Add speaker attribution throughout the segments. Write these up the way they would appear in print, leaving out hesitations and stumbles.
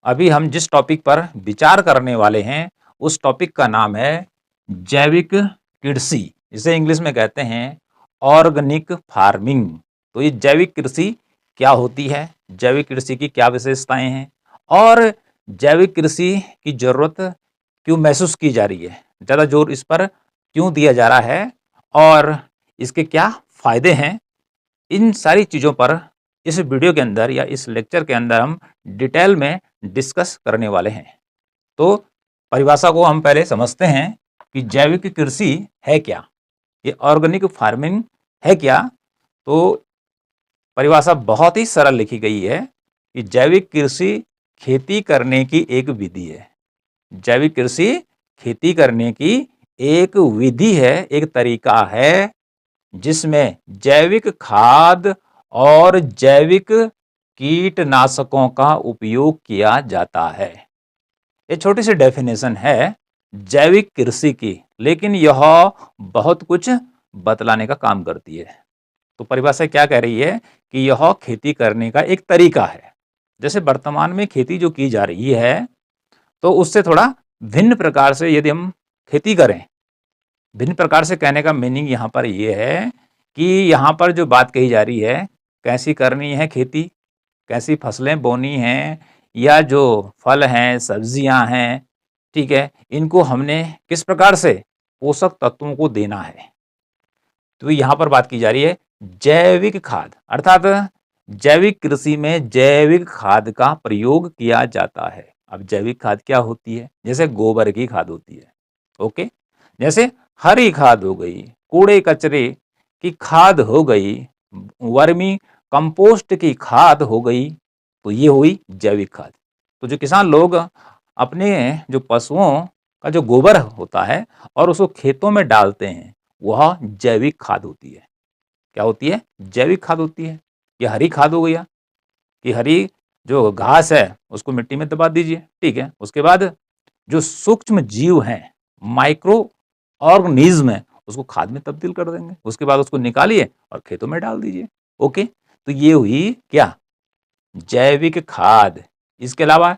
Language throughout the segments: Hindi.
Speaker 1: अभी हम जिस टॉपिक पर विचार करने वाले हैं उस टॉपिक का नाम है जैविक कृषि। इसे इंग्लिश में कहते हैं ऑर्गेनिक फार्मिंग। तो ये जैविक कृषि क्या होती है, जैविक कृषि की क्या विशेषताएं हैं और जैविक कृषि की जरूरत क्यों महसूस की जा रही है, ज़्यादा जोर इस पर क्यों दिया जा रहा है और इसके क्या फायदे हैं, इन सारी चीज़ों पर इस वीडियो के अंदर या इस लेक्चर के अंदर हम डिटेल में डिस्कस करने वाले हैं। तो परिभाषा को हम पहले समझते हैं कि जैविक कृषि है क्या, ये ऑर्गेनिक फार्मिंग है क्या। तो परिभाषा बहुत ही सरल लिखी गई है कि जैविक कृषि खेती करने की एक विधि है। जैविक कृषि खेती करने की एक विधि है, एक तरीका है जिसमें जैविक खाद और जैविक कीटनाशकों का उपयोग किया जाता है। ये छोटी सी डेफिनेशन है जैविक कृषि की, लेकिन यह बहुत कुछ बतलाने का काम करती है। तो परिभाषा क्या कह रही है कि यह खेती करने का एक तरीका है। जैसे वर्तमान में खेती जो की जा रही है तो उससे थोड़ा भिन्न प्रकार से यदि हम खेती करें, भिन्न प्रकार से कहने का मीनिंग यहाँ पर यह है कि यहाँ पर जो बात कही जा रही है कैसी करनी है खेती, कैसी फसलें बोनी हैं या जो फल हैं सब्जियां हैं, ठीक है, इनको हमने किस प्रकार से पोषक तत्वों को देना है। तो यहाँ पर बात की जा रही है जैविक खाद, अर्थात जैविक कृषि में जैविक खाद का प्रयोग किया जाता है। अब जैविक खाद क्या होती है, जैसे गोबर की खाद होती है, ओके, जैसे हरी खाद हो गई, कूड़े कचरे की खाद हो गई, वर्मी कंपोस्ट की खाद हो गई, तो ये हुई जैविक खाद। तो जो किसान लोग अपने जो पशुओं का जो गोबर होता है और उसको खेतों में डालते हैं वह जैविक खाद होती है। क्या होती है? जैविक खाद होती है। ये हरी खाद हो गया कि हरी जो घास है उसको मिट्टी में दबा दीजिए, ठीक है, उसके बाद जो सूक्ष्म जीव हैं, माइक्रो ऑर्गेनिज्म है, उसको खाद में तब्दील कर देंगे, उसके बाद उसको निकालिए और खेतों में डाल दीजिए। ओके, तो ये हुई क्या, जैविक खाद। इसके अलावा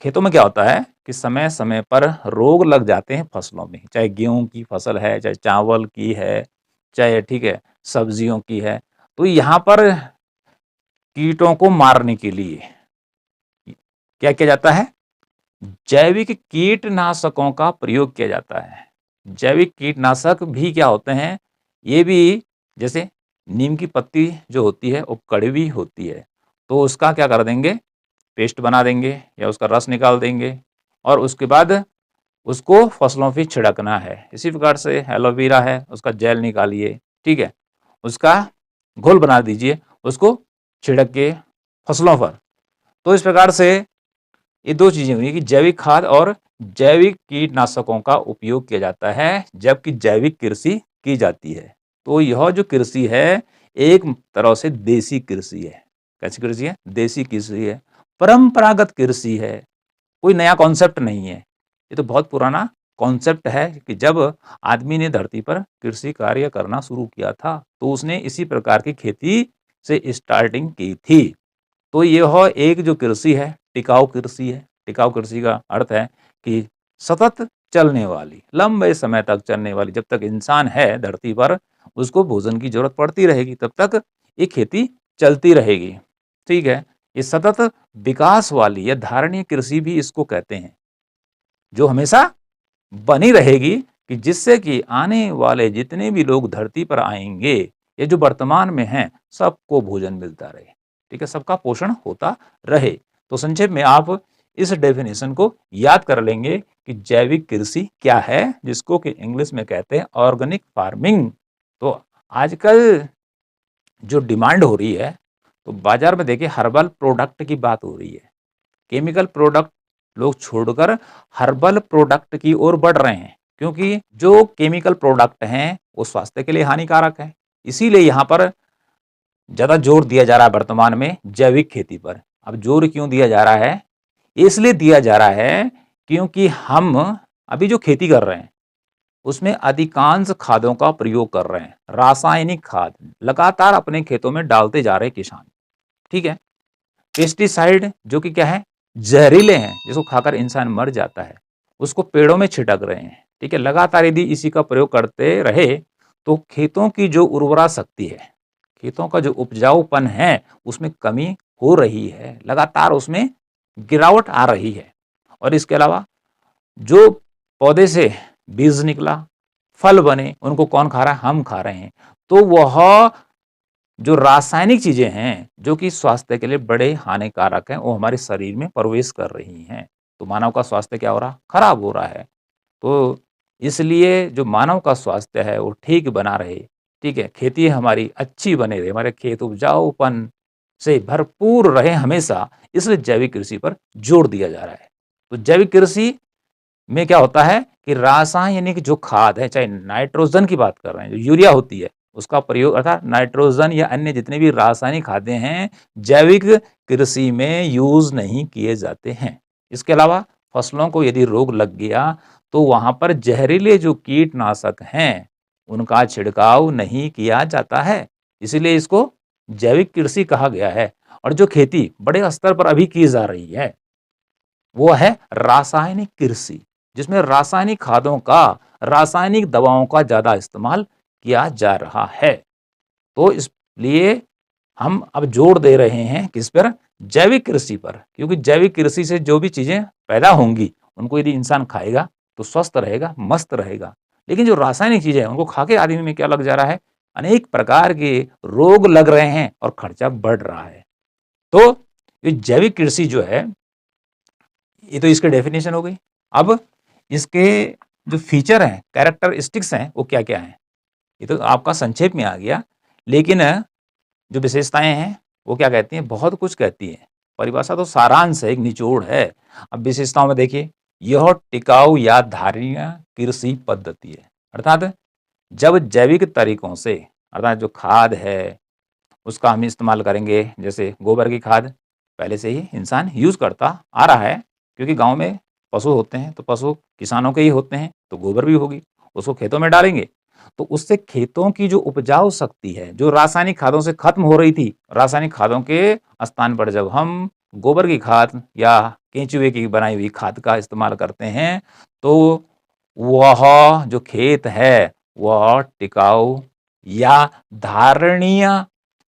Speaker 1: खेतों में क्या होता है कि समय समय पर रोग लग जाते हैं फसलों में, चाहे गेहूं की फसल है, चाहे चावल की है, चाहे ठीक है सब्जियों की है। तो यहाँ पर कीटों को मारने के लिए क्या किया जाता है, जैविक कीटनाशकों का प्रयोग किया जाता है। जैविक कीटनाशक भी क्या होते हैं, ये भी जैसे नीम की पत्ती जो होती है वो कड़वी होती है, तो उसका क्या कर देंगे, पेस्ट बना देंगे या उसका रस निकाल देंगे और उसके बाद उसको फसलों पे छिड़कना है। इसी प्रकार से एलोवेरा है, उसका जेल निकालिए, ठीक है, उसका घोल बना दीजिए, उसको छिड़क के फसलों पर। तो इस प्रकार से ये दो चीजें हुई कि जैविक खाद और जैविक कीटनाशकों का उपयोग किया जाता है जबकि जैविक कृषि की जाती है। तो यह जो कृषि है एक तरह से देसी कृषि है। कैसी कृषि है? देसी कृषि है, परंपरागत कृषि है, कोई नया कॉन्सेप्ट नहीं है। ये तो बहुत पुराना कॉन्सेप्ट है कि जब आदमी ने धरती पर कृषि कार्य करना शुरू किया था तो उसने इसी प्रकार की खेती से स्टार्टिंग की थी। तो यह एक जो कृषि है टिकाऊ कृषि है। टिकाऊ कृषि का अर्थ है कि सतत चलने वाली, लंबे समय तक चलने वाली, जब तक इंसान है धरती पर उसको भोजन की जरूरत पड़ती रहेगी तब तक ये खेती चलती रहेगी, ठीक है। ये सतत विकास वाली या धारणीय कृषि भी इसको कहते हैं, जो हमेशा बनी रहेगी कि जिससे कि आने वाले जितने भी लोग धरती पर आएंगे ये जो वर्तमान में हैं सबको भोजन मिलता रहे, ठीक है, सबका पोषण होता रहे। तो संक्षेप में आप इस डेफिनेशन को याद कर लेंगे कि जैविक कृषि क्या है, जिसको कि इंग्लिश में कहते हैं ऑर्गेनिक फार्मिंग। तो आजकल जो डिमांड हो रही है तो बाजार में देखिए हर्बल प्रोडक्ट की बात हो रही है। केमिकल प्रोडक्ट लोग छोड़कर हर्बल प्रोडक्ट की ओर बढ़ रहे हैं, क्योंकि जो केमिकल प्रोडक्ट हैं वो स्वास्थ्य के लिए हानिकारक है। इसीलिए यहाँ पर ज़्यादा जोर दिया जा रहा है वर्तमान में जैविक खेती पर। अब जोर क्यों दिया जा रहा है? इसलिए दिया जा रहा है क्योंकि हम अभी जो खेती कर रहे हैं उसमें अधिकांश खादों का प्रयोग कर रहे हैं, रासायनिक खाद लगातार अपने खेतों में डालते जा रहे हैं किसान, ठीक है। पेस्टिसाइड जो कि क्या है, जहरीले हैं, जिसको खाकर इंसान मर जाता है, उसको पेड़ों में छिटक रहे हैं। ठीक है, लगातार यदि इसी का प्रयोग करते रहे तो खेतों की जो उर्वरा शक्ति है, खेतों का जो उपजाऊपन है, उसमें कमी हो रही है, लगातार उसमें गिरावट आ रही है। और इसके अलावा जो पौधे से बीज निकला, फल बने, उनको कौन खा रहा है? हम खा रहे हैं। तो वह जो रासायनिक चीजें हैं जो कि स्वास्थ्य के लिए बड़े हानिकारक हैं, वो हमारे शरीर में प्रवेश कर रही हैं। तो मानव का स्वास्थ्य क्या हो रहा? खराब हो रहा है। तो इसलिए जो मानव का स्वास्थ्य है वो ठीक बना रहे, ठीक है, खेती हमारी अच्छी बने रहे, हमारे खेत उपजाऊपन से भरपूर रहे हमेशा, इसलिए जैविक कृषि पर जोर दिया जा रहा है। तो जैविक कृषि में क्या होता है कि रासायनिक जो खाद है, चाहे नाइट्रोजन की बात कर रहे हैं, जो यूरिया होती है, उसका प्रयोग अर्थात नाइट्रोजन या अन्य जितने भी रासायनिक खादें हैं, जैविक कृषि में यूज नहीं किए जाते हैं। इसके अलावा फसलों को यदि रोग लग गया तो वहां पर जहरीले जो कीटनाशक हैं, उनका छिड़काव नहीं किया जाता है, इसीलिए इसको जैविक कृषि कहा गया है। और जो खेती बड़े स्तर पर अभी की जा रही है, वो है रासायनिक कृषि, जिसमें रासायनिक खादों का, रासायनिक दवाओं का ज्यादा इस्तेमाल किया जा रहा है। तो इसलिए हम अब जोर दे रहे हैं किस पर? जैविक कृषि पर, क्योंकि जैविक कृषि से जो भी चीजें पैदा होंगी उनको यदि इंसान खाएगा तो स्वस्थ रहेगा, मस्त रहेगा। लेकिन जो रासायनिक चीजें हैं उनको खा के आदमी में क्या लग जा रहा है? अनेक प्रकार के रोग लग रहे हैं और खर्चा बढ़ रहा है। तो ये जैविक कृषि जो है, ये तो इसकी डेफिनेशन हो गई। अब इसके जो फीचर हैं, कैरेक्टरिस्टिक्स हैं, वो क्या क्या हैं, ये तो आपका संक्षेप में आ गया। लेकिन जो विशेषताएं हैं वो क्या कहती हैं? बहुत कुछ कहती हैं। परिभाषा तो सारांश है, एक निचोड़ है। अब विशेषताओं में देखिए, यह टिकाऊ या धारणीय कृषि पद्धति है, अर्थात जब जैविक तरीकों से, अर्थात जो खाद है उसका हम इस्तेमाल करेंगे, जैसे गोबर की खाद पहले से ही इंसान यूज करता आ रहा है, क्योंकि गांव में पशु होते हैं तो पशु किसानों के ही होते हैं, तो गोबर भी होगी, उसको खेतों में डालेंगे तो उससे खेतों की जो उपजाऊ शक्ति है, जो रासायनिक खादों से खत्म हो रही थी, रासायनिक खादों के स्थान पर जब हम गोबर की खाद या केंचुए की बनाई हुई खाद का इस्तेमाल करते हैं, तो वह जो खेत है वह टिकाऊ या धारणीय,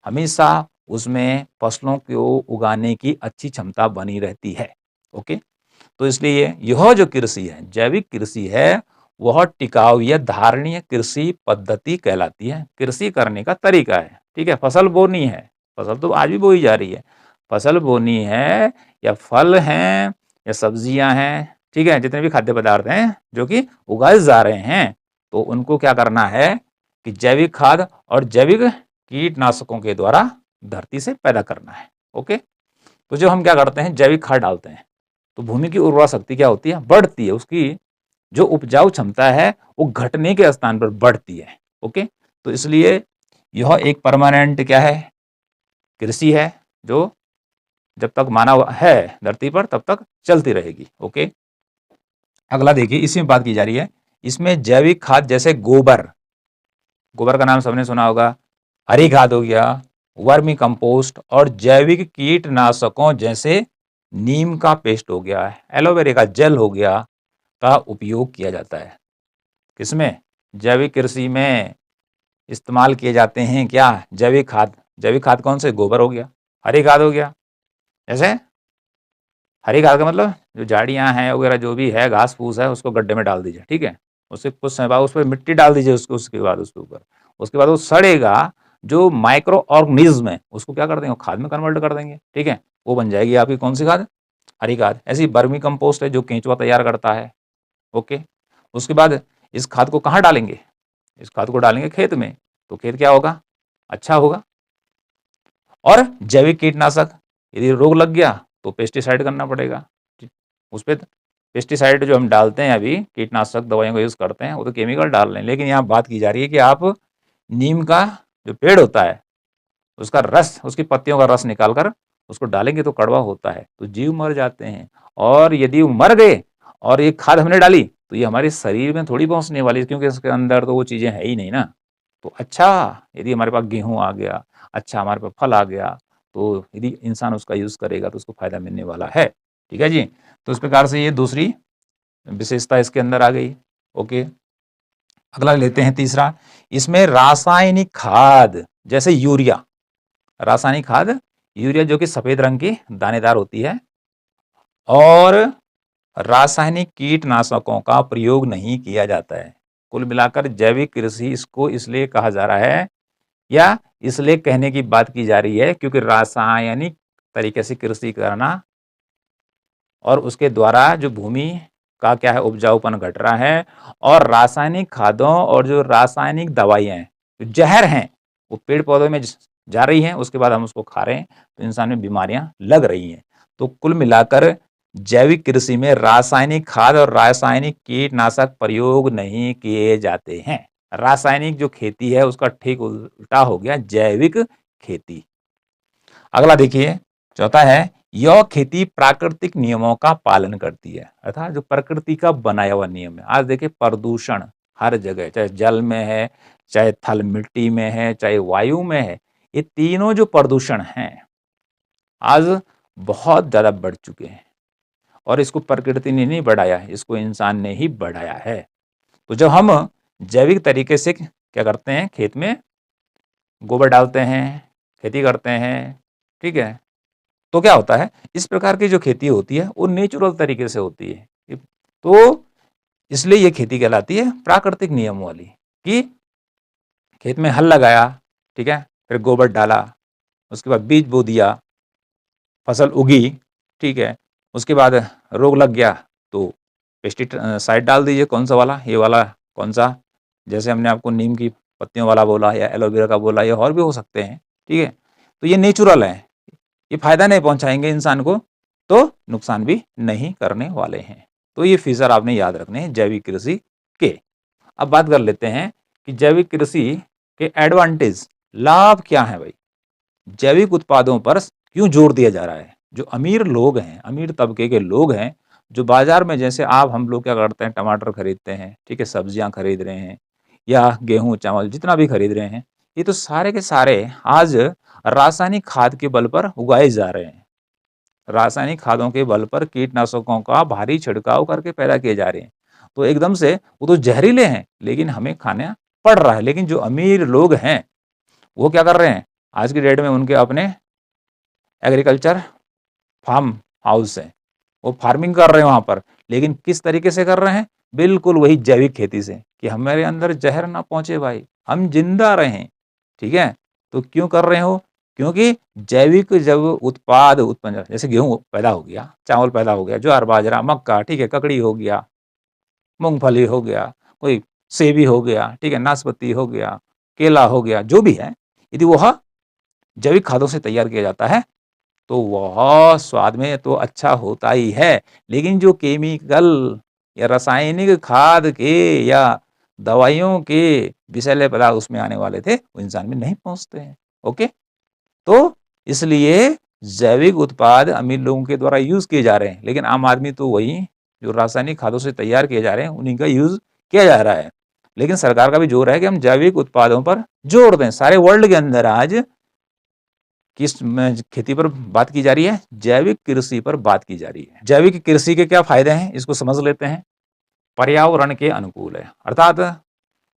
Speaker 1: हमेशा उसमें फसलों को उगाने की अच्छी क्षमता बनी रहती है। ओके, तो इसलिए यह जो कृषि है, जैविक कृषि है, वह टिकाऊ या धारणीय कृषि पद्धति कहलाती है। कृषि करने का तरीका है, ठीक है, फसल बोनी है, फसल तो आज भी बोई जा रही है, फसल बोनी है, या फल हैं या सब्जियां हैं, ठीक है, जितने भी खाद्य पदार्थ हैं जो कि उगाए जा रहे हैं, तो उनको क्या करना है कि जैविक खाद और जैविक कीटनाशकों के द्वारा धरती से पैदा करना है। ओके, तो जो हम क्या करते हैं, जैविक खाद डालते हैं तो भूमि की उर्वरा शक्ति क्या होती है? बढ़ती है, उसकी जो उपजाऊ क्षमता है वो घटने के स्थान पर बढ़ती है। ओके, तो इसलिए यह एक परमानेंट क्या है? कृषि है, जो जब तक मानव है धरती पर तब तक चलती रहेगी। ओके, अगला देखिए, इसमें बात की जा रही है, इसमें जैविक खाद जैसे गोबर, गोबर का नाम सबने सुना होगा, हरी खाद हो गया, वर्मी कंपोस्ट, और जैविक कीटनाशकों जैसे नीम का पेस्ट हो गया, एलोवेरा का जेल हो गया, का उपयोग किया जाता है। किसमें? जैविक कृषि में इस्तेमाल किए जाते हैं क्या? जैविक खाद। जैविक खाद कौन से? गोबर हो गया, हरी खाद हो गया, जैसे हरी खाद का मतलब जो झाड़ियां हैं वगैरह जो भी है, घास फूस है, उसको गड्ढे में डाल दीजिए, ठीक है, उससे कुछ समय बाद उस पर मिट्टी डाल दीजिए, उसके बाद उसके ऊपर, उसके बाद वो सड़ेगा, जो माइक्रो ऑर्गेनिज्म है उसको क्या कर देंगे? खाद में कन्वर्ट कर देंगे, ठीक है, वो बन जाएगी आपकी कौन सी खाद? हरी खाद। ऐसी वर्मी कंपोस्ट है जो केंचुआ तैयार करता है। ओके, उसके बाद इस खाद को कहाँ डालेंगे? इस खाद को डालेंगे खेत में, तो खेत क्या होगा? अच्छा होगा। और जैविक कीटनाशक, यदि रोग लग गया तो पेस्टिसाइड करना पड़ेगा, उस पर पेस्टिसाइड जो हम डालते हैं, अभी कीटनाशक दवाइयों का यूज करते हैं, वो तो केमिकल डाल रहे हैं, लेकिन यहाँ बात की जा रही है कि आप नीम का जो पेड़ होता है उसका रस, उसकी पत्तियों का रस निकाल कर उसको डालेंगे तो कड़वा होता है, तो जीव मर जाते हैं। और यदि वो मर गए और ये खाद हमने डाली तो ये हमारे शरीर में थोड़ी पहुंचने वाली, क्योंकि इसके अंदर तो वो चीजें है ही नहीं ना। तो अच्छा, यदि हमारे पास गेहूं आ गया, अच्छा हमारे पास फल आ गया, तो यदि इंसान उसका यूज करेगा तो उसको फायदा मिलने वाला है। ठीक है जी। तो इस प्रकार से ये दूसरी विशेषता इसके अंदर आ गई। ओके, अगला लेते हैं तीसरा। इसमें रासायनिक खाद जैसे यूरिया, रासायनिक खाद यूरिया जो कि सफेद रंग की दानेदार होती है, और रासायनिक कीटनाशकों का प्रयोग नहीं किया जाता है। कुल मिलाकर जैविक कृषि इसको इसलिए कहा जा रहा है, या इसलिए कहने की बात की जा रही है, क्योंकि रासायनिक तरीके से कृषि करना और उसके द्वारा जो भूमि का क्या है उपजाऊपन घट रहा है, और रासायनिक खादों और जो रासायनिक दवाइयाँ हैं, जो जहर हैं, वो पेड़ पौधों में जा रही हैं, उसके बाद हम उसको खा रहे हैं, तो इंसान में बीमारियां लग रही हैं। तो कुल मिलाकर जैविक कृषि में रासायनिक खाद और रासायनिक कीटनाशक प्रयोग नहीं किए जाते हैं। रासायनिक जो खेती है उसका ठीक उल्टा हो गया जैविक खेती। अगला देखिए, चौथा है, यह खेती प्राकृतिक नियमों का पालन करती है, अर्थात जो प्रकृति का बनाया हुआ नियम है। आज देखिए प्रदूषण हर जगह, चाहे जल में है, चाहे थल मिट्टी में है, चाहे वायु में है, ये तीनों जो प्रदूषण हैं आज बहुत ज्यादा बढ़ चुके हैं, और इसको प्रकृति ने नहीं बढ़ाया, इसको इंसान ने ही बढ़ाया है। तो जब हम जैविक तरीके से क्या करते हैं, खेत में गोबर डालते हैं, खेती करते हैं, ठीक है, तो क्या होता है, इस प्रकार की जो खेती होती है वो नेचुरल तरीके से होती है। तो इसलिए ये खेती कहलाती है प्राकृतिक नियम वाली, कि खेत में हल लगाया, ठीक है, फिर गोबर डाला, उसके बाद बीज बो दिया, फसल उगी, ठीक है, उसके बाद रोग लग गया तो पेस्टिसाइड डाल दीजिए, कौन सा वाला, ये वाला कौन सा, जैसे हमने आपको नीम की पत्तियों वाला बोला या एलोवेरा का बोला, या और भी हो सकते हैं, ठीक है। तो ये नेचुरल है, ये फायदा नहीं पहुंचाएंगे इंसान को, तो नुकसान भी नहीं करने वाले हैं। तो ये फीचर आपने याद रखने हैं जैविक कृषि के। अब बात कर लेते हैं कि जैविक कृषि के एडवांटेज, लाभ क्या है भाई, जैविक उत्पादों पर क्यों जोर दिया जा रहा है। जो अमीर लोग हैं, अमीर तबके के लोग हैं, जो बाजार में जैसे आप हम लोग क्या करते हैं, टमाटर खरीदते हैं, ठीक है, सब्जियां खरीद रहे हैं, या गेहूं चावल जितना भी खरीद रहे हैं, ये तो सारे के सारे आज रासायनिक खाद के बल पर उगाए जा रहे हैं। रासायनिक खादों के बल पर कीटनाशकों का भारी छिड़काव करके पैदा किए जा रहे हैं। तो एकदम से वो तो जहरीले हैं, लेकिन हमें खाना पड़ रहा है। लेकिन जो अमीर लोग हैं वो क्या कर रहे हैं, आज की डेट में उनके अपने एग्रीकल्चर फार्म हाउस है, वो फार्मिंग कर रहे हैं वहां पर, लेकिन किस तरीके से कर रहे हैं, बिल्कुल वही जैविक खेती से, कि हमारे अंदर जहर ना पहुंचे भाई, हम जिंदा रहें, ठीक है। तो क्यों कर रहे हो, क्योंकि जैविक जब उत्पाद उत्पन्न, जैसे गेहूं पैदा हो गया, चावल पैदा हो गया, ज्वार बाजरा मक्का, ठीक है, ककड़ी हो गया, मूंगफली हो गया, कोई सेबी हो गया, ठीक है, नाशपाती हो गया, केला हो गया, जो भी है, यदि वह जैविक खादों से तैयार किया जाता है तो वह स्वाद में तो अच्छा होता ही है, लेकिन जो केमिकल या रासायनिक खाद के या दवाइयों के विषैले पदार्थ उसमें आने वाले थे, वो इंसान में नहीं पहुंचते हैं। ओके, तो इसलिए जैविक उत्पाद अमीर लोगों के द्वारा यूज किए जा रहे हैं, लेकिन आम आदमी तो वही जो रासायनिक खादों से तैयार किए जा रहे हैं उन्हीं का यूज किया जा रहा है। लेकिन सरकार का भी जोर है कि हम जैविक उत्पादों पर जोर दें। सारे वर्ल्ड के अंदर आज किस खेती पर बात की जा रही है, जैविक कृषि पर बात की जा रही है। जैविक कृषि के क्या फायदे हैं, इसको समझ लेते हैं। पर्यावरण के अनुकूल है, अर्थात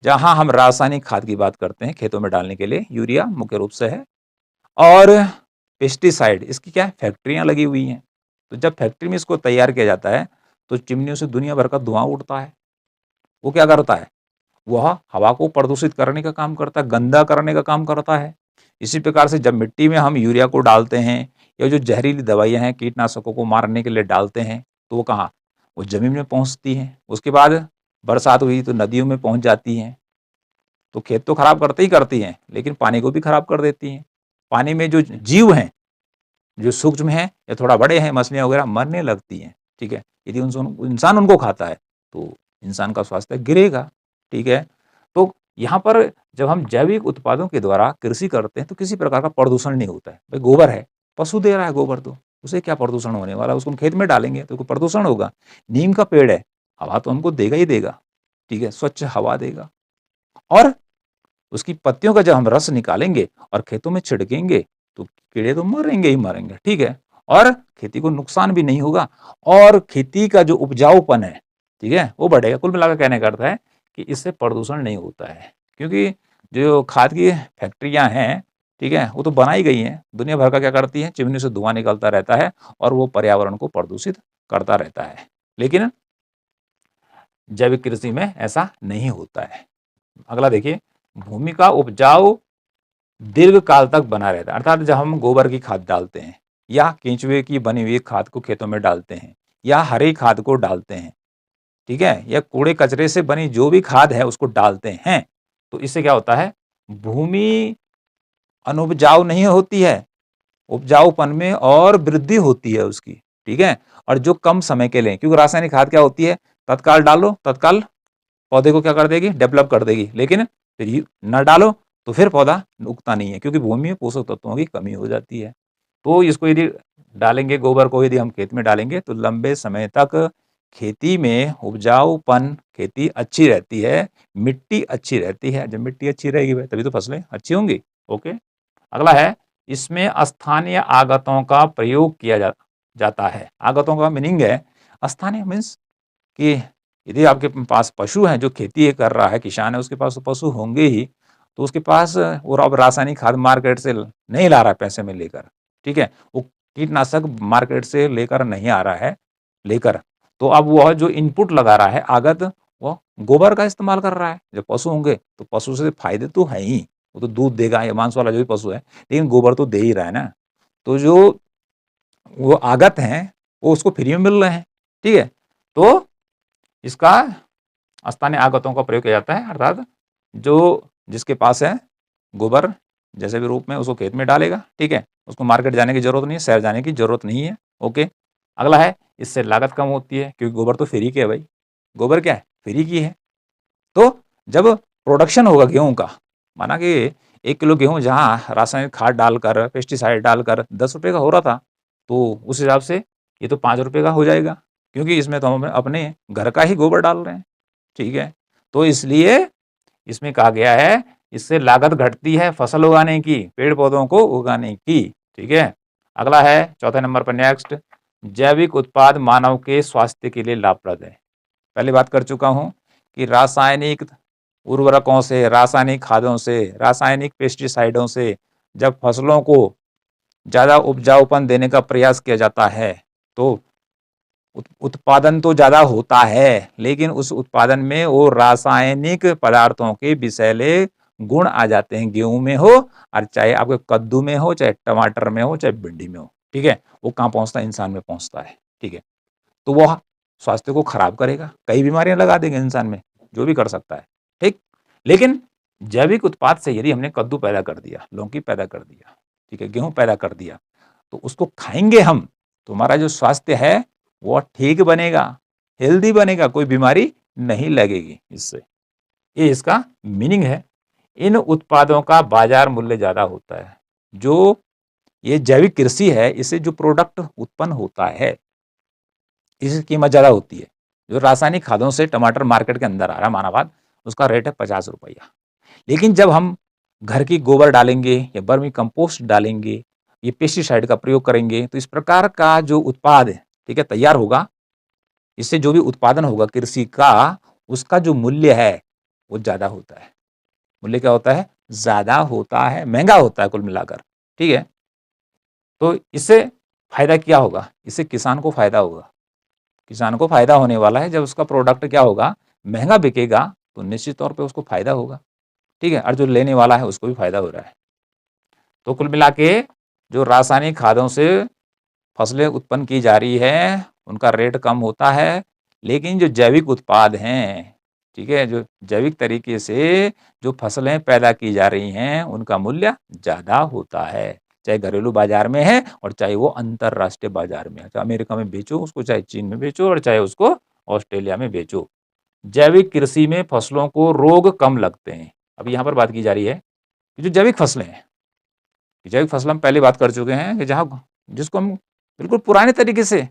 Speaker 1: जहां हम रासायनिक खाद की बात करते हैं खेतों में डालने के लिए, यूरिया मुख्य रूप से है, और पेस्टिसाइड, इसकी क्या फैक्ट्रियां लगी हुई हैं। तो जब फैक्ट्री में इसको तैयार किया जाता है तो चिमनियों से दुनिया भर का धुआं उठता है। वो क्या करता है, वह हवा को प्रदूषित करने का काम करता है, गंदा करने का काम करता है। इसी प्रकार से जब मिट्टी में हम यूरिया को डालते हैं, या जो जहरीली दवाइयाँ हैं कीटनाशकों को मारने के लिए डालते हैं, तो वो कहाँ, वो जमीन में पहुंचती हैं। उसके बाद बरसात हुई तो नदियों में पहुंच जाती हैं। तो खेत तो खराब करते ही करती हैं, लेकिन पानी को भी खराब कर देती हैं। पानी में जो जीव हैं, जो सूक्ष्म हैं या थोड़ा बड़े हैं, मछलियाँ वगैरह मरने लगती हैं, ठीक है। यदि इंसान उनको खाता है तो इंसान का स्वास्थ्य गिरेगा, ठीक है। तो यहाँ पर जब हम जैविक उत्पादों के द्वारा कृषि करते हैं तो किसी प्रकार का प्रदूषण नहीं होता है। भाई गोबर है, पशु दे रहा है गोबर, तो उसे क्या प्रदूषण होने वाला, उसको हम खेत में डालेंगे तो कोई प्रदूषण होगा। नीम का पेड़ है, हवा तो हमको देगा ही देगा, ठीक है, स्वच्छ हवा देगा। और उसकी पत्तियों का जब हम रस निकालेंगे और खेतों में छिड़केंगे तो कीड़े तो मरेंगे ही मरेंगे, ठीक है। और खेती को नुकसान भी नहीं होगा और खेती का जो उपजाऊपन है, ठीक है, वो बढ़ेगा। कुल मिलाकर कहने का अर्थ है कि इससे प्रदूषण नहीं होता है, क्योंकि जो खाद की फैक्ट्रियां हैं, ठीक है, वो तो बनाई गई हैं, दुनिया भर का क्या करती है, चिमनी से धुआं निकलता रहता है और वो पर्यावरण को प्रदूषित करता रहता है। लेकिन जैविक कृषि में ऐसा नहीं होता है। अगला देखिए, भूमि का उपजाऊ दीर्घ काल तक बना रहता है। अर्थात जब हम गोबर की खाद डालते हैं या केंचुए की बनी हुई खाद को खेतों में डालते हैं या हरी खाद को डालते हैं, ठीक है, या कूड़े कचरे से बनी जो भी खाद है उसको डालते हैं, तो इससे क्या होता है, भूमि अनुपजाऊ नहीं होती है, उपजाऊपन में और वृद्धि होती है उसकी, ठीक है। और जो कम समय के लिए, क्योंकि रासायनिक खाद क्या होती है, तत्काल डालो, तत्काल पौधे को क्या कर देगी, डेवलप कर देगी, लेकिन फिर न डालो तो फिर पौधा उगता नहीं है, क्योंकि भूमि में पोषक तत्वों की कमी हो जाती है। तो इसको यदि डालेंगे, गोबर को यदि हम खेत में डालेंगे तो लंबे समय तक खेती में उपजाऊपन, खेती अच्छी रहती है, मिट्टी अच्छी रहती है। जब मिट्टी अच्छी रहेगी भाई तभी तो फसलें अच्छी होंगी। ओके, अगला है, इसमें स्थानीय आगतों का प्रयोग किया जाता है। आगतों का मीनिंग है, स्थानीय मीन्स कि यदि आपके पास पशु हैं, जो खेती कर रहा है, किसान है, उसके पास तो पशु होंगे ही, तो उसके पास वो अब रासायनिक खाद मार्केट से नहीं ला रहा है पैसे में लेकर, ठीक है, वो कीटनाशक मार्केट से लेकर नहीं आ रहा है लेकर, तो अब वह जो इनपुट लगा रहा है आगत, वो गोबर का इस्तेमाल कर रहा है। जब पशु होंगे तो पशु से फायदे तो है ही, वो तो दूध देगा या मांस वाला जो भी पशु है, लेकिन गोबर तो दे ही रहा है ना, तो जो वो आगत हैं वो उसको फ्री में मिल रहे हैं, ठीक है। तो इसका स्थानीय आगतों का प्रयोग किया जाता है, अर्थात जो जिसके पास है गोबर जैसे भी रूप में, उसको खेत में डालेगा, ठीक है, उसको मार्केट जाने की जरूरत नहीं है, शहर जाने की जरूरत नहीं है। ओके, अगला है, इससे लागत कम होती है, क्योंकि गोबर तो फ्री के है भाई, गोबर क्या है, फ्री की है। तो जब प्रोडक्शन होगा गेहूं का, माना कि 1 किलो गेहूं जहां रासायनिक खाद डालकर, पेस्टिसाइड डालकर 10 रुपए का हो रहा था, तो उस हिसाब से ये तो 5 रुपए का हो जाएगा, क्योंकि इसमें तो हम अपने घर का ही गोबर डाल रहे हैं, ठीक है। तो इसलिए इसमें कहा गया है, इससे लागत घटती है फसल उगाने की, पेड़ पौधों को उगाने की, ठीक है। अगला है चौथे नंबर पर, नेक्स्ट, जैविक उत्पाद मानव के स्वास्थ्य के लिए लाभप्रद है। पहले बात कर चुका हूं कि रासायनिक उर्वरकों से, रासायनिक खादों से, रासायनिक पेस्टिसाइडों से जब फसलों को ज़्यादा उपजाऊपन देने का प्रयास किया जाता है तो उत्पादन तो ज़्यादा होता है, लेकिन उस उत्पादन में वो रासायनिक पदार्थों के विषैले गुण आ जाते हैं। गेहूं में हो और चाहे आपके कद्दू में हो, चाहे टमाटर में हो, चाहे भिंडी में हो, ठीक है, वो कहाँ पहुंचता है, इंसान में पहुंचता है, ठीक है। तो वह स्वास्थ्य को खराब करेगा, कई बीमारियां लगा देंगे इंसान में, जो भी कर सकता है, ठीक। लेकिन जैविक उत्पाद से यदि हमने कद्दू पैदा कर दिया, लौकी पैदा कर दिया, ठीक है, गेहूं पैदा कर दिया, तो उसको खाएंगे हम, तो हमारा जो स्वास्थ्य है वो ठीक बनेगा, हेल्दी बनेगा, कोई बीमारी नहीं लगेगी इससे। ये इसका मीनिंग है। इन उत्पादों का बाजार मूल्य ज्यादा होता है। जो ये जैविक कृषि है, इससे जो प्रोडक्ट उत्पन्न होता है इसकी कीमत ज्यादा होती है। जो रासायनिक खादों से टमाटर मार्केट के अंदर आ रहा है मानाबाद, उसका रेट है 50 रुपया। लेकिन जब हम घर की गोबर डालेंगे या वर्मी कंपोस्ट डालेंगे, ये पेस्टिसाइड का प्रयोग करेंगे, तो इस प्रकार का जो उत्पाद है, ठीक है, तैयार होगा, इससे जो भी उत्पादन होगा कृषि का, उसका जो मूल्य है वो ज्यादा होता है। मूल्य क्या होता है, ज्यादा होता है, महंगा होता है कुल मिलाकर, ठीक है। तो इससे फायदा क्या होगा, इससे किसान को फायदा होगा, किसान को फायदा होने वाला है। जब उसका प्रोडक्ट क्या होगा, महंगा बिकेगा, तो निश्चित तौर पे उसको फायदा होगा, ठीक है, और जो लेने वाला है उसको भी फायदा हो रहा है। तो कुल मिला के जो रासायनिक खादों से फसलें उत्पन्न की जा रही है उनका रेट कम होता है, लेकिन जो जैविक उत्पाद हैं, ठीक है, जो जैविक तरीके से जो फसलें पैदा की जा रही हैं उनका मूल्य ज़्यादा होता है, चाहे घरेलू बाजार में है और चाहे वो अंतर्राष्ट्रीय बाजार में है, चाहे अमेरिका में बेचो उसको, चाहे चीन में बेचो और चाहे उसको ऑस्ट्रेलिया में बेचो। जैविक कृषि में फसलों को रोग कम लगते हैं। अब यहाँ पर बात की जा रही है कि जो जैविक फसलें हैं, जैविक फसल हम पहले बात कर चुके हैं कि जहाँ जिसको हम बिल्कुल पुराने तरीके से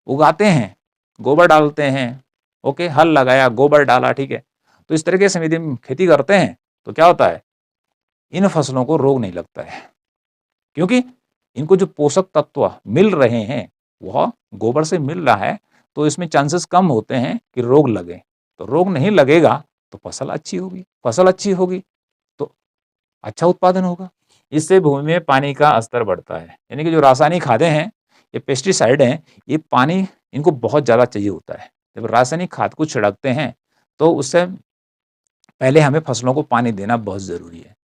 Speaker 1: उगाते हैं, गोबर डालते हैं, ओके, हल लगाया, गोबर डाला, ठीक है, तो इस तरीके से यदि हम खेती करते हैं तो क्या होता है, इन फसलों को रोग नहीं लगता है, क्योंकि इनको जो पोषक तत्व मिल रहे हैं वह गोबर से मिल रहा है, तो इसमें चांसेस कम होते हैं कि रोग लगे। तो रोग नहीं लगेगा तो फसल अच्छी होगी, फसल अच्छी होगी तो अच्छा उत्पादन होगा। इससे भूमि में पानी का स्तर बढ़ता है। यानी कि जो रासायनिक खादें हैं, ये पेस्टिसाइड हैं, ये पानी इनको बहुत ज़्यादा चाहिए होता है। जब रासायनिक खाद को छिड़कते हैं तो उससे पहले हमें फसलों को पानी देना बहुत ज़रूरी है।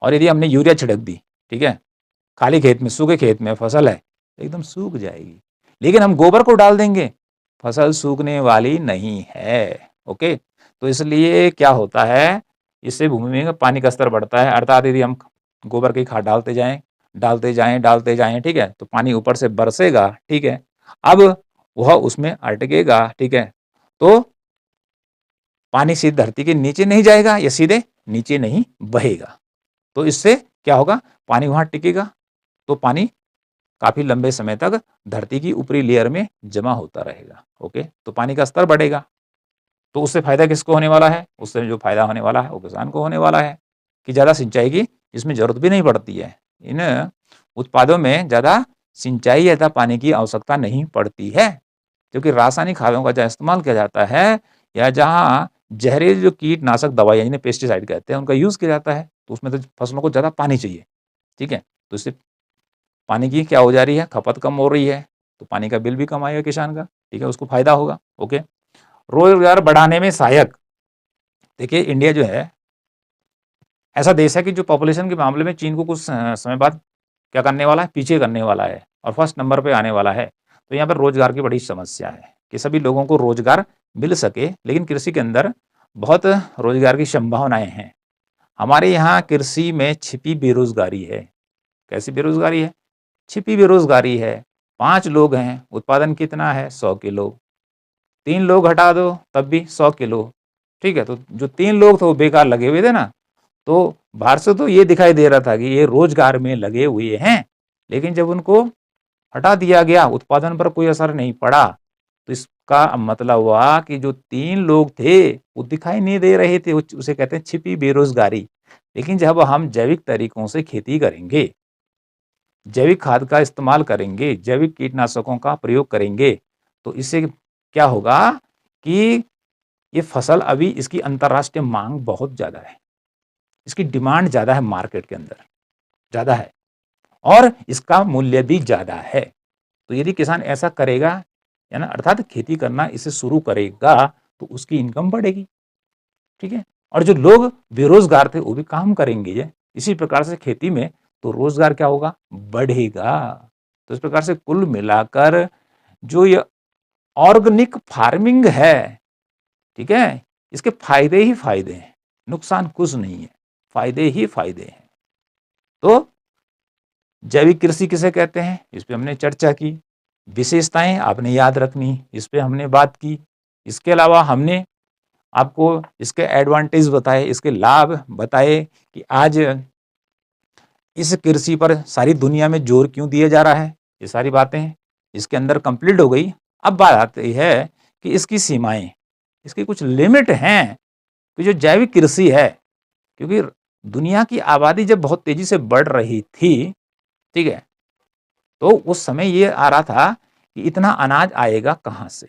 Speaker 1: और यदि हमने यूरिया छिड़क दी, ठीक है, खाली खेत में, सूखे खेत में फसल है, एकदम सूख जाएगी। लेकिन हम गोबर को डाल देंगे, फसल सूखने वाली नहीं है। ओके, तो इसलिए क्या होता है, इससे भूमि में पानी का स्तर बढ़ता है। अर्थात यदि हम गोबर की खाद डालते जाएं, डालते जाएं, डालते जाएं, ठीक है, तो पानी ऊपर से बरसेगा, ठीक है। अब वह उसमें अटकेगा, ठीक है, तो पानी सीधे धरती के नीचे नहीं जाएगा या सीधे नीचे नहीं बहेगा। तो इससे क्या होगा, पानी वहां टिकेगा, तो पानी काफी लंबे समय तक धरती की ऊपरी लेयर में जमा होता रहेगा। ओके, तो पानी का स्तर बढ़ेगा। तो उससे फायदा किसको होने वाला है, उससे जो फायदा होने वाला है वो किसान को होने वाला है कि ज्यादा सिंचाई की इसमें जरूरत भी नहीं पड़ती है। इन उत्पादों में ज्यादा सिंचाई या पानी की आवश्यकता नहीं पड़ती है, क्योंकि रासायनिक खादों का जहाँ इस्तेमाल किया जाता है या जहाँ जहरीले जो कीटनाशक दवाइयाँ जिन्हें पेस्टिसाइड कहते हैं उनका यूज किया जाता है, तो उसमें तो फसलों को ज्यादा पानी चाहिए, ठीक है। तो इससे पानी की क्या हो जा रही है, खपत कम हो रही है, तो पानी का बिल भी कम आएगा किसान का, ठीक है, उसको फायदा होगा। ओके, रोजगार बढ़ाने में सहायक, देखिए इंडिया जो है ऐसा देश है कि जो पॉपुलेशन के मामले में चीन को कुछ समय बाद क्या करने वाला है, पीछे करने वाला है और फर्स्ट नंबर पे आने वाला है। तो यहाँ पर रोजगार की बड़ी समस्या है कि सभी लोगों को रोजगार मिल सके, लेकिन कृषि के अंदर बहुत रोजगार की संभावनाएं हैं। हमारे यहाँ कृषि में छिपी बेरोजगारी है। कैसी बेरोजगारी है, छिपी बेरोजगारी है। 5 लोग हैं, उत्पादन कितना है, 100 किलो। 3 लोग हटा दो तब भी 100 किलो, ठीक है। तो जो 3 लोग थे वो बेकार लगे हुए थे ना, तो बाहर से तो ये दिखाई दे रहा था कि ये रोजगार में लगे हुए हैं, लेकिन जब उनको हटा दिया गया, उत्पादन पर कोई असर नहीं पड़ा, तो इसका मतलब हुआ कि जो 3 लोग थे वो दिखाई नहीं दे रहे थे, उसे कहते हैं छिपी बेरोजगारी। लेकिन जब हम जैविक तरीकों से खेती करेंगे, जैविक खाद का इस्तेमाल करेंगे, जैविक कीटनाशकों का प्रयोग करेंगे, तो इससे क्या होगा कि ये फसल अभी इसकी अंतर्राष्ट्रीय मांग बहुत ज्यादा है, इसकी डिमांड ज्यादा है, मार्केट के अंदर ज्यादा है और इसका मूल्य भी ज्यादा है। तो यदि किसान ऐसा करेगा, या ना अर्थात खेती करना इसे शुरू करेगा, तो उसकी इनकम बढ़ेगी, ठीक है। और जो लोग बेरोजगार थे वो भी काम करेंगे इसी प्रकार से खेती में, तो रोजगार क्या होगा, बढ़ेगा। तो इस प्रकार से कुल मिलाकर जो ये ऑर्गेनिक फार्मिंग है, ठीक है, इसके फायदे ही फायदे हैं, नुकसान कुछ नहीं है, फायदे ही फायदे हैं। तो जैविक कृषि किसे कहते हैं, इस पे हमने चर्चा की। विशेषताएं आपने याद रखनी, इस पे हमने बात की। इसके अलावा हमने आपको इसके एडवांटेज बताए, इसके लाभ बताए कि आज इस कृषि पर सारी दुनिया में जोर क्यों दिया जा रहा है, ये सारी बातें इसके अंदर कंप्लीट हो गई। अब बात आती है कि इसकी सीमाएं, इसकी कुछ लिमिट हैं कि जो जैविक कृषि है, क्योंकि दुनिया की आबादी जब बहुत तेजी से बढ़ रही थी, ठीक है, तो उस समय ये आ रहा था कि इतना अनाज आएगा कहां से,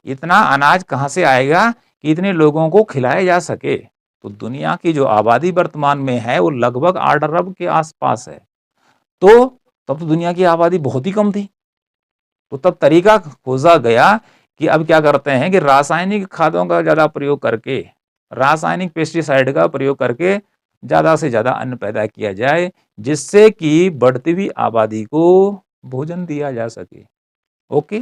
Speaker 1: इतना अनाज कहां से आएगा कि इतने लोगों को खिलाया जा सके। तो दुनिया की जो आबादी वर्तमान में है वो लगभग 8 अरब के आसपास है। तो तब तो दुनिया की आबादी बहुत ही कम थी। तो तब तरीका खोजा गया कि अब क्या करते हैं कि रासायनिक खादों का ज्यादा प्रयोग करके, रासायनिक पेस्टिसाइड का प्रयोग करके ज्यादा से ज्यादा अन्न पैदा किया जाए, जिससे कि बढ़ती हुई आबादी को भोजन दिया जा सके। ओके,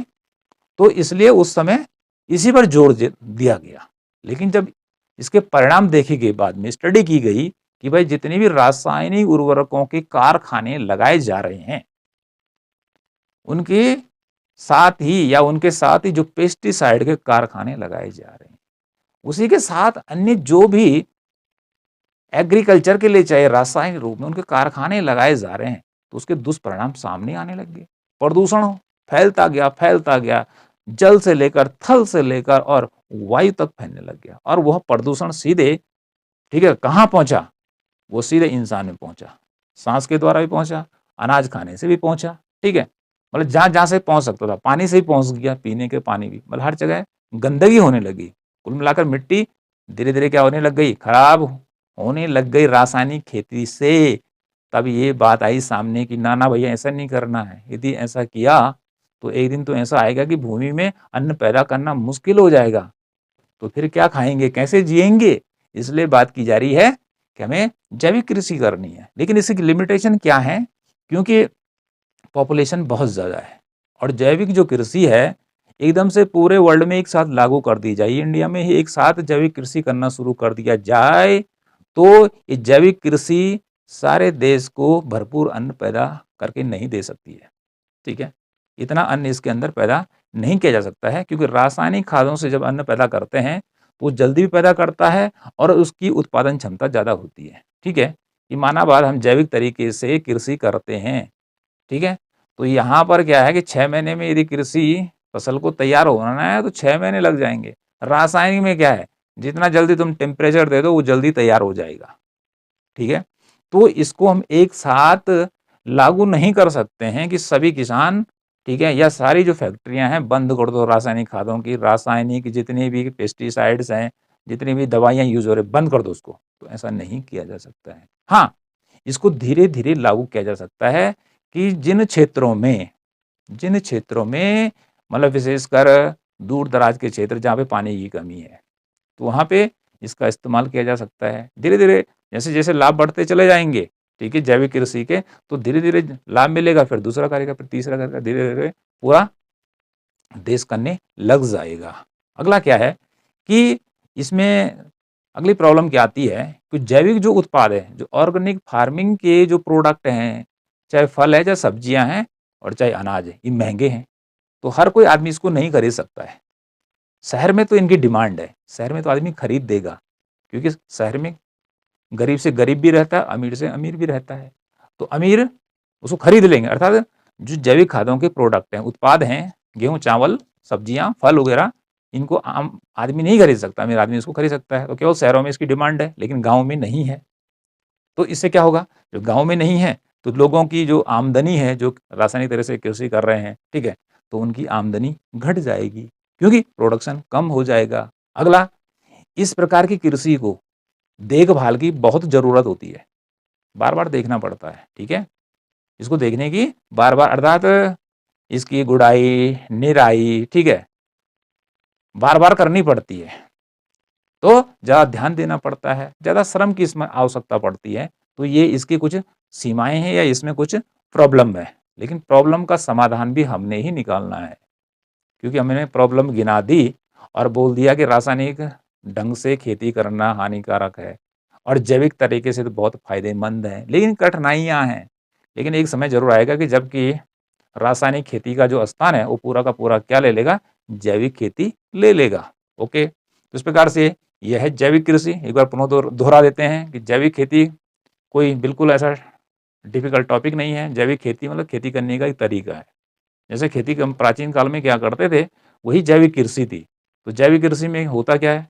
Speaker 1: तो इसलिए उस समय इसी पर जोर दिया गया। लेकिन जब इसके परिणाम देखे गए, बाद में स्टडी की गई कि भाई जितने भी रासायनिक उर्वरकों के कारखाने लगाए जा रहे हैं, उनके साथ ही या उनके साथ ही जो पेस्टिसाइड के कारखाने लगाए जा रहे हैं, उसी के साथ अन्य जो भी एग्रीकल्चर के लिए चाहे रासायनिक रूप में उनके कारखाने लगाए जा रहे हैं, तो उसके दुष्परिणाम सामने आने लग गए। प्रदूषण फैलता गया, फैलता गया, जल से लेकर थल से लेकर और वायु तक फैलने लग गया। और वह प्रदूषण सीधे, ठीक है, कहाँ पहुंचा, वो सीधे इंसान में पहुंचा, सांस के द्वारा भी पहुंचा अनाज खाने से भी पहुंचा, ठीक है। मतलब जहाँ जहाँ से पहुंच सकता था, पानी से ही पहुंच गया, पीने के पानी भी, मतलब हर जगह गंदगी होने लगी। कुल मिलाकर मिट्टी धीरे धीरे क्या होने लग गई, खराब होने लग गई रासायनिक खेती से। तब ये बात आई सामने कि ना ना भैया ऐसा नहीं करना है, यदि ऐसा किया तो एक दिन तो ऐसा आएगा कि भूमि में अन्न पैदा करना मुश्किल हो जाएगा, तो फिर क्या खाएंगे, कैसे जिएंगे। इसलिए बात की जा रही है कि हमें जैविक कृषि करनी है। लेकिन इसकी लिमिटेशन क्या है, क्योंकि पॉपुलेशन बहुत ज़्यादा है और जैविक जो कृषि है एकदम से पूरे वर्ल्ड में एक साथ लागू कर दी जाए, इंडिया में ही एक साथ जैविक कृषि करना शुरू कर दिया जाए तो ये जैविक कृषि सारे देश को भरपूर अन्न पैदा करके नहीं दे सकती है, ठीक है। इतना अन्न इसके अंदर पैदा नहीं किया जा सकता है, क्योंकि रासायनिक खादों से जब अन्न पैदा करते हैं तो वो जल्दी भी पैदा करता है और उसकी उत्पादन क्षमता ज़्यादा होती है, ठीक है। ये माना बाद हम जैविक तरीके से कृषि करते हैं, ठीक है। तो यहाँ पर क्या है कि 6 महीने में यदि कृषि फसल को तैयार होना है तो 6 महीने लग जाएंगे। रासायनिक में क्या है, जितना जल्दी तुम टेम्परेचर दे दो वो जल्दी तैयार हो जाएगा, ठीक है। तो इसको हम एक साथ लागू नहीं कर सकते हैं कि सभी किसान, ठीक है, या सारी जो फैक्ट्रियां हैं बंद कर दो रासायनिक खादों की, रासायनिक जितनी भी पेस्टिसाइड्स हैं, जितनी भी दवाइयां यूज हो रही बंद कर दो उसको, तो ऐसा नहीं किया जा सकता है। हाँ, इसको धीरे धीरे लागू किया जा सकता है कि जिन क्षेत्रों में मतलब विशेषकर दूर दराज के क्षेत्र जहाँ पे पानी की कमी है, तो वहाँ पे इसका इस्तेमाल किया जा सकता है। धीरे धीरे जैसे जैसे लाभ बढ़ते चले जाएंगे, ठीक है, जैविक कृषि के, तो धीरे धीरे लाभ मिलेगा, फिर दूसरा करेगा, फिर तीसरा करेगा, धीरे धीरे पूरा देश करने लग जाएगा। अगला क्या है कि इसमें अगली प्रॉब्लम क्या आती है कि जैविक जो उत्पाद है, जो ऑर्गेनिक फार्मिंग के जो प्रोडक्ट हैं, चाहे फल है, चाहे सब्जियां हैं और चाहे अनाज है, ये महंगे हैं, तो हर कोई आदमी इसको नहीं खरीद सकता है। शहर में तो इनकी डिमांड है, शहर में तो आदमी खरीद देगा, क्योंकि शहर में गरीब से गरीब भी रहता है, अमीर से अमीर भी रहता है, तो अमीर उसको खरीद लेंगे। अर्थात जो जैविक खादों के प्रोडक्ट हैं, उत्पाद हैं, गेहूँ, चावल, सब्जियां, फल वगैरह, इनको आम आदमी नहीं खरीद सकता, अमीर आदमी इसको खरीद सकता है। तो केवल शहरों में इसकी डिमांड है, लेकिन गाँव में नहीं है। तो इससे क्या होगा, जो गाँव में नहीं है तो लोगों की जो आमदनी है, जो रासायनिक तरह से कृषि कर रहे हैं, ठीक है, तो उनकी आमदनी घट जाएगी, क्योंकि प्रोडक्शन कम हो जाएगा। अगला, इस प्रकार की कृषि को देखभाल की बहुत ज़रूरत होती है, बार-बार देखना पड़ता है, ठीक है। इसको देखने की बार-बार, अर्थात इसकी गुड़ाई, निराई, ठीक है, बार-बार करनी पड़ती है, तो ज़्यादा ध्यान देना पड़ता है, ज़्यादा श्रम की इसमें आवश्यकता पड़ती है। तो ये इसकी कुछ सीमाएँ हैं या इसमें कुछ प्रॉब्लम है, लेकिन प्रॉब्लम का समाधान भी हमने ही निकालना है, क्योंकि हमने प्रॉब्लम गिना दी और बोल दिया कि रासायनिक ढंग से खेती करना हानिकारक है और जैविक तरीके से तो बहुत फायदेमंद है, लेकिन कठिनाइयाँ हैं। लेकिन एक समय ज़रूर आएगा कि जबकि रासायनिक खेती का जो स्थान है वो पूरा का पूरा क्या ले लेगा, जैविक खेती ले लेगा। ओके, तो इस प्रकार से यह है जैविक कृषि। एक बार पुनः दोहरा देते हैं कि जैविक खेती कोई बिल्कुल ऐसा डिफिकल्ट टॉपिक नहीं है। जैविक खेती मतलब खेती करने का एक तरीका है। जैसे खेती हम प्राचीन काल में क्या करते थे, वही जैविक कृषि थी। तो जैविक कृषि में होता क्या है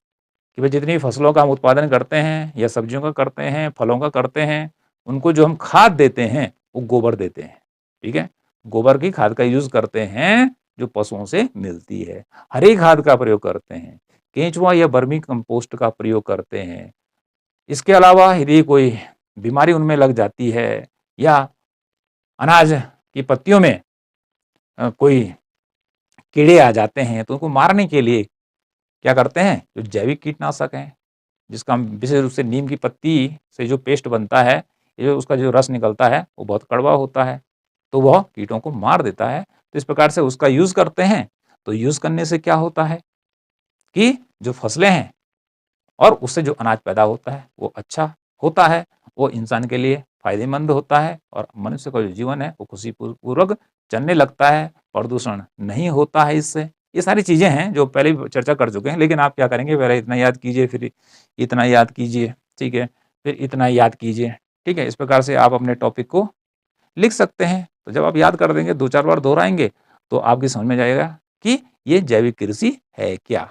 Speaker 1: कि भाई जितनी फसलों का हम उत्पादन करते हैं या सब्जियों का करते हैं, फलों का करते हैं, उनको जो हम खाद देते हैं वो गोबर देते हैं, ठीक है। गोबर की खाद का यूज करते हैं जो पशुओं से मिलती है। हरी खाद का प्रयोग करते हैं, केंचुआ या वर्मी कंपोस्ट का प्रयोग करते हैं। इसके अलावा यदि कोई बीमारी उनमें लग जाती है या अनाज की पत्तियों में कोई कीड़े आ जाते हैं, तो उनको मारने के लिए क्या करते हैं, जो जैविक कीटनाशक हैं, जिसका हम विशेष रूप से नीम की पत्ती से जो पेस्ट बनता है, ये जो उसका जो रस निकलता है वो बहुत कड़वा होता है, तो वह कीटों को मार देता है। तो इस प्रकार से उसका यूज़ करते हैं। तो यूज़ करने से क्या होता है कि जो फसलें हैं और उससे जो अनाज पैदा होता है वो अच्छा होता है, वो इंसान के लिए फ़ायदेमंद होता है और मनुष्य का जो जीवन है वो खुशी पूर्वक चलने लगता है, प्रदूषण नहीं होता है इससे। ये सारी चीज़ें हैं जो पहले भी चर्चा कर चुके हैं, लेकिन आप क्या करेंगे, पहले इतना याद कीजिए, फिर इतना याद कीजिए, ठीक है, फिर इतना याद कीजिए, ठीक है। इस प्रकार से आप अपने टॉपिक को लिख सकते हैं। तो जब आप याद कर देंगे, 2-4 बार दोहराएँगे, तो आपकी समझ में जाएगा कि ये जैविक कृषि है क्या।